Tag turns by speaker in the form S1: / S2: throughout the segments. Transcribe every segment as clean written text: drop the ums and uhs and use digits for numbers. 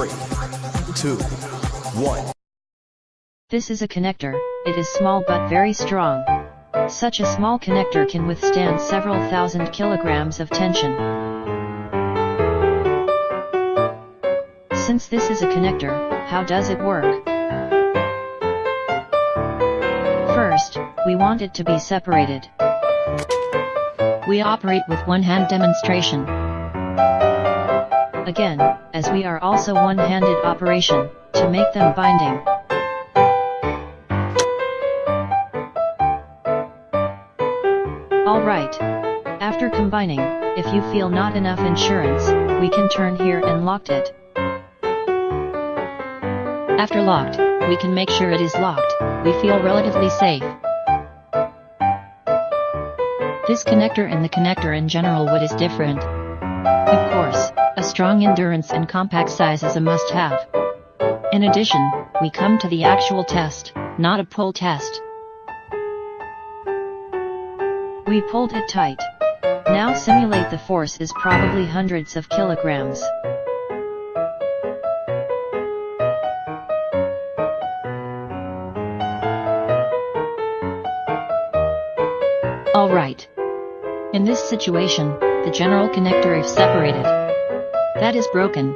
S1: 3, 2, 1.
S2: This is a connector. It is small but very strong. Such a small connector can withstand several thousand kilograms of tension. Since this is a connector, how does it work? First, we want it to be separated. We operate with one-hand demonstration. Again, as we are also one-handed operation, to make them binding. Alright. After combining, if you feel not enough insurance, we can turn here and locked it. After locked, we can make sure it is locked. We feel relatively safe. This connector and the connector in general, what is different? Of course, a strong endurance and compact size is a must-have. In addition, we come to the actual test, not a pull test. We pulled it tight. Now simulate the force is probably hundreds of kilograms. Alright. In this situation, the general connector is separated. That is broken.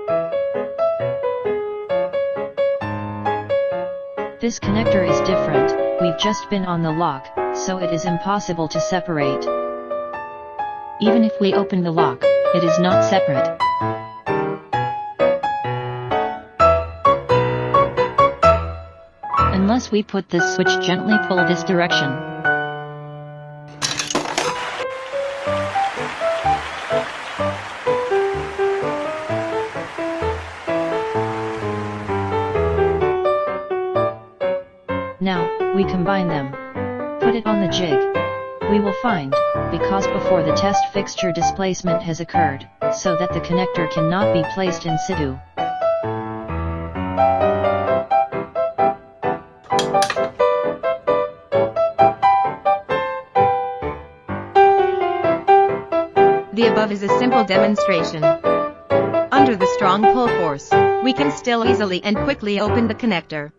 S2: This connector is different. We've just been on the lock, so it is impossible to separate. Even if we open the lock, it is not separate. Unless we put this switch gently pull this direction. Now, we combine them. Put it on the jig. We will find, because before the test fixture displacement has occurred, so that the connector cannot be placed in situ.
S3: The above is a simple demonstration. Under the strong pull force, we can still easily and quickly open the connector.